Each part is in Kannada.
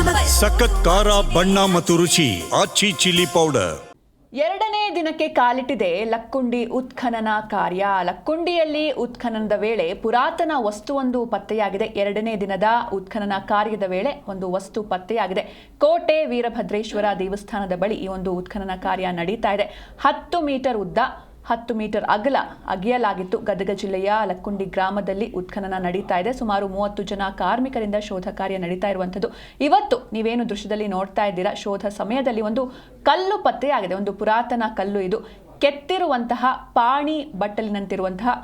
ಸಖತ್ ಖಾರ ಬಣ್ಣ ಮತ್ತು ರುಚಿ ಆಚಿ ಚಿಲ್ಲಿ ಪೌಡರ್. ಎರಡನೇ ದಿನಕ್ಕೆ ಕಾಲಿಟ್ಟಿದೆ ಲಕ್ಕುಂಡಿ ಉತ್ಖನನ ಕಾರ್ಯ. ಲಕ್ಕುಂಡಿಯಲ್ಲಿ ಉತ್ಖನನದ ವೇಳೆ ಪುರಾತನ ವಸ್ತುವೊಂದು ಪತ್ತೆಯಾಗಿದೆ. ಎರಡನೇ ದಿನದ ಉತ್ಖನನ ಕಾರ್ಯದ ವೇಳೆ ಒಂದು ವಸ್ತು ಪತ್ತೆಯಾಗಿದೆ. ಕೋಟೆ ವೀರಭದ್ರೇಶ್ವರ ದೇವಸ್ಥಾನದ ಬಳಿ ಈ ಒಂದು ಉತ್ಖನನ ಕಾರ್ಯ ನಡೀತಾ ಇದೆ. 10 ಮೀಟರ್ ಉದ್ದ 10 ಮೀಟರ್ ಅಗಲ ಅಗೆಯಲಾಗಿತ್ತು. ಗದಗ ಜಿಲ್ಲೆಯ ಲಕ್ಕುಂಡಿ ಗ್ರಾಮದಲ್ಲಿ ಉತ್ಖನನ ನಡೀತಾ ಇದೆ. ಸುಮಾರು 30 ಜನ ಕಾರ್ಮಿಕರಿಂದ ಶೋಧ ಕಾರ್ಯ ನಡೀತಾ ಇರುವಂಥದ್ದು. ಇವತ್ತು ನೀವೇನು ದೃಶ್ಯದಲ್ಲಿ ನೋಡ್ತಾ ಇದ್ದೀರಾ, ಶೋಧ ಸಮಯದಲ್ಲಿ ಒಂದು ಕಲ್ಲು ಪತ್ತೆಯಾಗಿದೆ. ಒಂದು ಪುರಾತನ ಕಲ್ಲು ಇದು. ಕೆತ್ತಿರುವಂತಹ ಪಾಣಿ ಬಟ್ಟಲಿನಂತಿರುವಂತಹ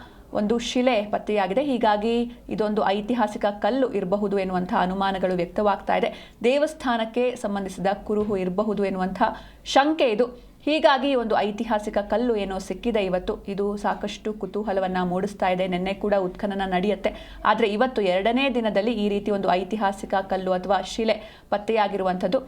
ಒಂದು ಶಿಲೆ ಪತ್ತೆಯಾಗಿದೆ. ಹೀಗಾಗಿ ಇದೊಂದು ಐತಿಹಾಸಿಕ ಕಲ್ಲು ಇರಬಹುದು ಎನ್ನುವಂತಹ ಅನುಮಾನಗಳು ವ್ಯಕ್ತವಾಗ್ತಾ ಇದೆ. ದೇವಸ್ಥಾನಕ್ಕೆ ಸಂಬಂಧಿಸಿದ ಕುರುಹು ಇರಬಹುದು ಎನ್ನುವಂತಹ ಶಂಕೆ ಇದು. ಹೀಗಾಗಿ ಒಂದು ಐತಿಹಾಸಿಕ ಕಲ್ಲು ಏನೋ ಸಿಕ್ಕಿದೆ ಇವತ್ತು. ಇದು ಸಾಕಷ್ಟು ಕುತೂಹಲವನ್ನು ಮೂಡಿಸ್ತಾ ಇದೆ. ನಿನ್ನೆ ಕೂಡ ಉತ್ಖನನ ನಡೆಯುತ್ತೆ, ಆದರೆ ಇವತ್ತು ಎರಡನೇ ದಿನದಲ್ಲಿ ಈ ರೀತಿ ಒಂದು ಐತಿಹಾಸಿಕ ಕಲ್ಲು ಅಥವಾ ಶಿಲೆ ಪತ್ತೆಯಾಗಿರುವಂಥದ್ದು.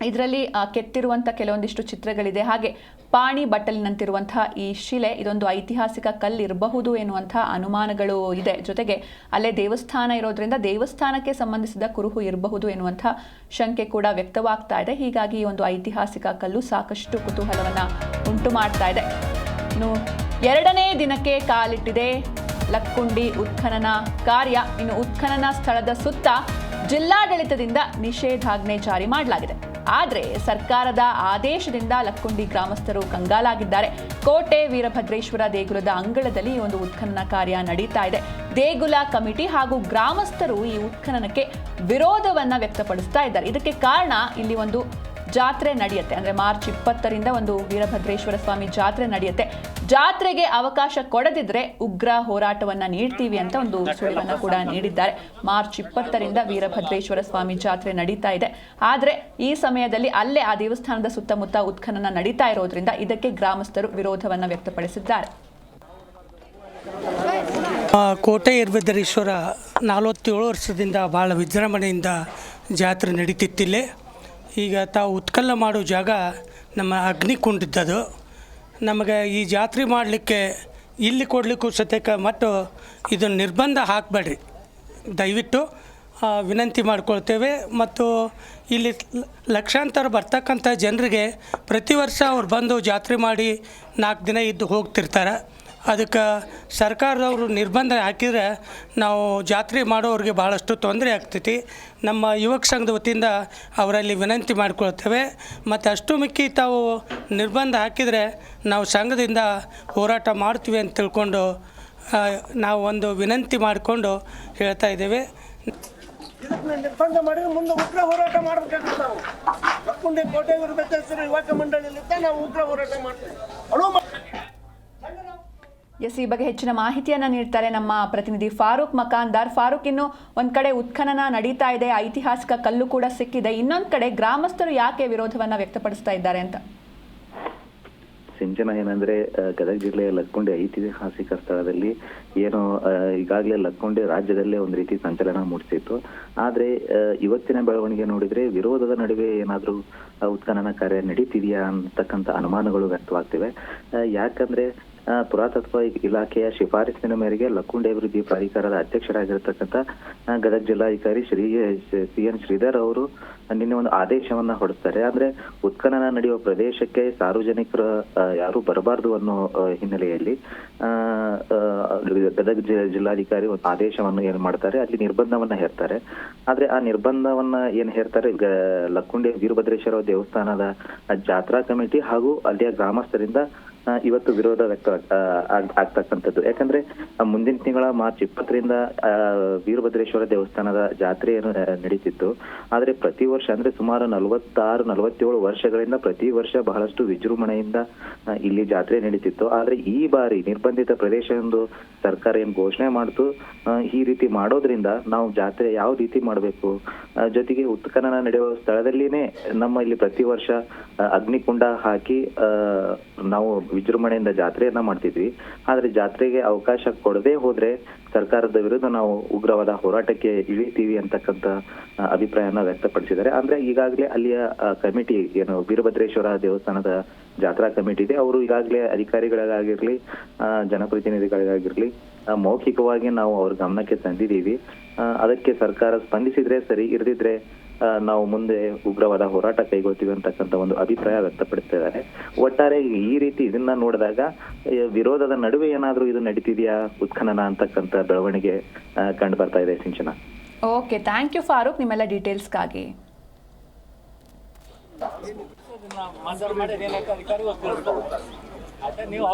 ಇದರಲ್ಲಿ ಕೆತ್ತಿರುವಂಥ ಕೆಲವೊಂದಿಷ್ಟು ಚಿತ್ರಗಳಿದೆ. ಹಾಗೆ ಪಾಣಿ ಬಟ್ಟಲಿನಂತಿರುವಂತಹ ಈ ಶಿಲೆ ಇದೊಂದು ಐತಿಹಾಸಿಕ ಕಲ್ಲು ಇರಬಹುದು ಎನ್ನುವಂತಹ ಅನುಮಾನಗಳು ಇದೆ. ಜೊತೆಗೆ ಅಲ್ಲೇ ದೇವಸ್ಥಾನ ಇರೋದ್ರಿಂದ ದೇವಸ್ಥಾನಕ್ಕೆ ಸಂಬಂಧಿಸಿದ ಕುರುಹು ಇರಬಹುದು ಎನ್ನುವಂತಹ ಶಂಕೆ ಕೂಡ ವ್ಯಕ್ತವಾಗ್ತಾ ಇದೆ. ಹೀಗಾಗಿ ಈ ಒಂದು ಐತಿಹಾಸಿಕ ಕಲ್ಲು ಸಾಕಷ್ಟು ಕುತೂಹಲವನ್ನು ಉಂಟು ಮಾಡ್ತಾ ಇದೆ. ಇನ್ನು ಎರಡನೇ ದಿನಕ್ಕೆ ಕಾಲಿಟ್ಟಿದೆ ಲಕ್ಕುಂಡಿ ಉತ್ಖನನ ಕಾರ್ಯ. ಇನ್ನು ಉತ್ಖನನ ಸ್ಥಳದ ಸುತ್ತ ಜಿಲ್ಲಾಡಳಿತದಿಂದ ನಿಷೇಧಾಜ್ಞೆ ಜಾರಿ ಮಾಡಲಾಗಿದೆ. ಆದರೆ ಸರ್ಕಾರದ ಆದೇಶದಿಂದ ಲಕ್ಕುಂಡಿ ಗ್ರಾಮಸ್ಥರು ಕಂಗಾಲಾಗಿದ್ದಾರೆ. ಕೋಟೆ ವೀರಭದ್ರೇಶ್ವರ ದೇಗುಲದ ಅಂಗಳದಲ್ಲಿ ಈ ಒಂದು ಉತ್ಖನನ ಕಾರ್ಯ ನಡೀತಾ ಇದೆ. ದೇಗುಲ ಕಮಿಟಿ ಹಾಗೂ ಗ್ರಾಮಸ್ಥರು ಈ ಉತ್ಖನನಕ್ಕೆ ವಿರೋಧವನ್ನ ವ್ಯಕ್ತಪಡಿಸ್ತಾ ಇದ್ದಾರೆ. ಇದಕ್ಕೆ ಕಾರಣ ಇಲ್ಲಿ ಒಂದು ಜಾತ್ರೆ ನಡೆಯುತ್ತೆ. ಅಂದರೆ ಮಾರ್ಚ್ 20ರಿಂದ ಒಂದು ವೀರಭದ್ರೇಶ್ವರ ಸ್ವಾಮಿ ಜಾತ್ರೆ ನಡೆಯುತ್ತೆ. ಜಾತ್ರೆಗೆ ಅವಕಾಶ ಕೊಡದಿದ್ರೆ ಉಗ್ರ ಹೋರಾಟವನ್ನ ನೀಡ್ತೀವಿ ಅಂತ ಒಂದು ಸುಳಿವನ್ನ ಕೂಡ ನೀಡಿದ್ದಾರೆ. ಮಾರ್ಚ್ 20ರಿಂದ ವೀರಭದ್ರೇಶ್ವರ ಸ್ವಾಮಿ ಜಾತ್ರೆ ನಡೀತಾ ಇದೆ. ಆದರೆ ಈ ಸಮಯದಲ್ಲಿ ಅಲ್ಲೇ ಆ ದೇವಸ್ಥಾನದ ಸುತ್ತಮುತ್ತ ಉತ್ಖನನ ನಡೀತಾ ಇರೋದ್ರಿಂದ ಇದಕ್ಕೆ ಗ್ರಾಮಸ್ಥರು ವಿರೋಧವನ್ನ ವ್ಯಕ್ತಪಡಿಸಿದ್ದಾರೆ. ಕೋಟೆ ವೀರಭದ್ರೇಶ್ವರ 47 ವರ್ಷದಿಂದ ಭಾಳ ವಿಜೃಂಭಣೆಯಿಂದ ಜಾತ್ರೆ ನಡೀತಿತ್ತಿಲ್ಲೇ. ಈಗ ತಾವು ಉತ್ಕಲ್ಲ ಮಾಡೋ ಜಾಗ ನಮ್ಮ ಅಗ್ನಿಕುಂಡದ್ದು. ನಮಗೆ ಈ ಜಾತ್ರೆ ಮಾಡಲಿಕ್ಕೆ ಇಲ್ಲಿ ಕೊಡಲಿಕ್ಕೂ ಸತ್ಯಕ್ಕೆ ಮತ್ತು ಇದನ್ನು ನಿರ್ಬಂಧ ಹಾಕಬೇಡ್ರಿ ದಯವಿಟ್ಟು ವಿನಂತಿ ಮಾಡ್ಕೊಳ್ತೇವೆ. ಮತ್ತು ಇಲ್ಲಿ ಲಕ್ಷಾಂತರ ಬರ್ತಕ್ಕಂಥ ಜನರಿಗೆ ಪ್ರತಿ ವರ್ಷ ಅವ್ರು ಬಂದು ಜಾತ್ರೆ ಮಾಡಿ 4 ದಿನ ಇದ್ದು ಹೋಗ್ತಿರ್ತಾರೆ. ಅದಕ್ಕೆ ಸರ್ಕಾರದವರು ನಿರ್ಬಂಧ ಹಾಕಿದರೆ ನಾವು ಜಾತ್ರೆ ಮಾಡೋರಿಗೆ ಭಾಳಷ್ಟು ತೊಂದರೆ ಆಗ್ತೈತಿ. ನಮ್ಮ ಯುವಕ ಸಂಘದ ವತಿಯಿಂದ ಅವರಲ್ಲಿ ವಿನಂತಿ ಮಾಡ್ಕೊಳ್ತೇವೆ. ಮತ್ತು ಅಷ್ಟು ಮಿಕ್ಕಿ ತಾವು ನಿರ್ಬಂಧ ಹಾಕಿದರೆ ನಾವು ಸಂಘದಿಂದ ಹೋರಾಟ ಮಾಡ್ತೀವಿ ಅಂತ ತಿಳ್ಕೊಂಡು ನಾವು ಒಂದು ವಿನಂತಿ ಮಾಡಿಕೊಂಡು ಹೇಳ್ತಾ ಇದ್ದೇವೆ. ನಿರ್ಬಂಧ ಮಾಡಿದ್ರೆ ಮುಂದೆ ಉಗ್ರ ಹೋರಾಟ ಮಾಡಬೇಕಾಗುತ್ತೆ. ನಾವು ಲಕ್ಕುಂಡಿ ಕೋಟೆ ವೀರಭದ್ರೇಶ್ವರ ಯುವಕ ಮಂಡಳಿಯಿಂದ ನಾವು ಉಗ್ರ ಹೋರಾಟ ಮಾಡ್ತೇವೆ. ಈ ಬಗ್ಗೆ ಹೆಚ್ಚಿನ ಮಾಹಿತಿಯನ್ನು ನೀಡ್ತಾರೆ ನಮ್ಮ ಪ್ರತಿನಿಧಿ ಫಾರೂಕ್ ಮಕಾಂದಾರ್. ಫಾರೂಕ್, ಇನ್ನು ಒಂದು ಕಡೆ ಉತ್ಖನನ ನಡೀತಾ ಇದೆ, ಐತಿಹಾಸಿಕ ಕಲ್ಲು ಕೂಡ ಸಿಕ್ಕಿದೆ. ಇನ್ನೊಂದು ಕಡೆ ಗ್ರಾಮಸ್ಥರು ಯಾಕೆ ವಿರೋಧವನ್ನ ವ್ಯಕ್ತಪಡಿಸ್ತಾ ಇದ್ದಾರೆ ಅಂತ? ಸಿಂಚನ ಏನಂದ್ರೆ, ಗದಗ ಜಿಲ್ಲೆಯ ಲಕ್ಕುಂಡಿ ಐತಿಹಾಸಿಕ ಸ್ಥಳದಲ್ಲಿ ಏನು ಈಗಾಗಲೇ ಲಕ್ಕುಂಡಿ ರಾಜ್ಯದಲ್ಲೇ ಒಂದು ರೀತಿ ಸಂಚಲನ ಮೂಡಿಸಿತ್ತು. ಆದ್ರೆ ಇವತ್ತಿನ ಬೆಳವಣಿಗೆ ನೋಡಿದ್ರೆ ವಿರೋಧದ ನಡುವೆ ಏನಾದ್ರೂ ಉತ್ಖನನ ಕಾರ್ಯ ನಡೀತಿದೆಯಾ ಅಂತಕ್ಕಂಥ ಅನುಮಾನಗಳು ವ್ಯಕ್ತವಾಗ್ತಿವೆ. ಯಾಕಂದ್ರೆ ಪುರಾತತ್ವ ಇಲಾಖೆಯ ಶಿಫಾರಸಿನ ಮೇರೆಗೆ ಲಕ್ಕುಂಡಿ ಅಭಿವೃದ್ಧಿ ಪ್ರಾಧಿಕಾರದ ಅಧ್ಯಕ್ಷರಾಗಿರ್ತಕ್ಕಂಥ ಗದಗ ಜಿಲ್ಲಾಧಿಕಾರಿ CN ಶ್ರೀಧರ್ ಅವರು ನಿನ್ನೆ ಒಂದು ಆದೇಶವನ್ನ ಹೊರಡಿಸ್ತಾರೆ. ಅಂದ್ರೆ ಉತ್ಖನನ ನಡೆಯುವ ಪ್ರದೇಶಕ್ಕೆ ಸಾರ್ವಜನಿಕರು ಯಾರು ಬರಬಾರದು ಅನ್ನೋ ಹಿನ್ನೆಲೆಯಲ್ಲಿ ಗದಗ ಜಿಲ್ಲಾಧಿಕಾರಿ ಒಂದು ಆದೇಶವನ್ನು ಏನ್ ಮಾಡ್ತಾರೆ, ಅಲ್ಲಿ ನಿರ್ಬಂಧವನ್ನ ಹೇರ್ತಾರೆ. ಆದ್ರೆ ಆ ನಿರ್ಬಂಧವನ್ನ ಏನ್ ಹೇರ್ತಾರೆ, ಲಕ್ಕುಂಡಿ ವೀರಭದ್ರೇಶ್ವರ ದೇವಸ್ಥಾನದ ಜಾತ್ರಾ ಕಮಿಟಿ ಹಾಗೂ ಅಲ್ಲಿಯ ಗ್ರಾಮಸ್ಥರಿಂದ ಇವತ್ತು ವಿರೋಧ ವ್ಯಕ್ತ ಆಗ್ತಕ್ಕಂಥದ್ದು. ಯಾಕಂದ್ರೆ ಮುಂದಿನ ತಿಂಗಳ ಮಾರ್ಚ್ 20ರಿಂದ ವೀರಭದ್ರೇಶ್ವರ ದೇವಸ್ಥಾನದ ಜಾತ್ರೆ ಏನು ನಡೀತಿತ್ತು. ಆದ್ರೆ ಪ್ರತಿ ವರ್ಷ ಅಂದ್ರೆ ಸುಮಾರು 46-47 ವರ್ಷಗಳಿಂದ ಪ್ರತಿ ವರ್ಷ ಬಹಳಷ್ಟು ವಿಜೃಂಭಣೆಯಿಂದ ಇಲ್ಲಿ ಜಾತ್ರೆ ನಡೀತಿತ್ತು. ಆದ್ರೆ ಈ ಬಾರಿ ನಿರ್ಬಂಧಿತ ಪ್ರದೇಶ ಎಂದು ಸರ್ಕಾರ ಏನ್ ಘೋಷಣೆ ಮಾಡ್ತು, ಈ ರೀತಿ ಮಾಡೋದ್ರಿಂದ ನಾವು ಜಾತ್ರೆ ಯಾವ ರೀತಿ ಮಾಡಬೇಕು, ಜೊತೆಗೆ ಉತ್ಖನನ ನಡೆಯುವ ಸ್ಥಳದಲ್ಲಿನೇ ನಮ್ಮ ಇಲ್ಲಿ ಪ್ರತಿ ವರ್ಷ ಅಗ್ನಿಕುಂಡ ಹಾಕಿ ನಾವು ವಿಜೃಂಭಣೆಯಿಂದ ಜಾತ್ರೆಯನ್ನ ಮಾಡ್ತಿದ್ವಿ. ಆದ್ರೆ ಜಾತ್ರೆಗೆ ಅವಕಾಶ ಕೊಡದೆ ಹೋದ್ರೆ ಸರ್ಕಾರದ ವಿರುದ್ಧ ನಾವು ಉಗ್ರವಾದ ಹೋರಾಟಕ್ಕೆ ಇಳಿತೀವಿ ಅಂತಕ್ಕಂಥ ಅಭಿಪ್ರಾಯನ ವ್ಯಕ್ತಪಡಿಸಿದ್ದಾರೆ. ಅಂದ್ರೆ ಈಗಾಗಲೇ ಅಲ್ಲಿಯ ಕಮಿಟಿ ಏನು ವೀರಭದ್ರೇಶ್ವರ ದೇವಸ್ಥಾನದ ಜಾತ್ರಾ ಕಮಿಟಿ ಇದೆ, ಅವರು ಈಗಾಗಲೇ ಅಧಿಕಾರಿಗಳಿಗಾಗಿರ್ಲಿ ಜನಪ್ರತಿನಿಧಿಗಳಿಗಾಗಿರ್ಲಿ ಮೌಖಿಕವಾಗಿ ನಾವು ಅವ್ರ ಗಮನಕ್ಕೆ ತಂದಿದ್ದೀವಿ. ಅದಕ್ಕೆ ಸರ್ಕಾರ ಸ್ಪಂದಿಸಿದ್ರೆ ಸರಿ, ಇರದಿದ್ರೆ ನಾವು ಮುಂದೆ ಉಗ್ರವಾದ ಹೋರಾಟ ಕೈಗೊಳ್ತೀವಿ ಅಂತಕ್ಕಂಥ ಒಂದು ಅಭಿಪ್ರಾಯ ವ್ಯಕ್ತಪಡಿಸ್ತಿದ್ದಾರೆ. ಒಟ್ಟಾರೆ ಈ ರೀತಿ ಇದನ್ನ ನೋಡಿದಾಗ ವಿರೋಧದ ನಡುವೆ ಏನಾದ್ರೂ ಇದು ನಡೀತಿದೆಯಾ ಉತ್ಖನನ ಅಂತಕ್ಕಂಥ ಬೆಳವಣಿಗೆ ಕಂಡು ಬರ್ತಾ ಇದೆ ಸಿಂಚನ. ಓಕೆ, ಥ್ಯಾಂಕ್ ಯು ಫಾರೂಕ್ ನಿಮ್ಮೆಲ್ಲ ಡೀಟೇಲ್ಸ್ಗಾಗಿ. ನೀವು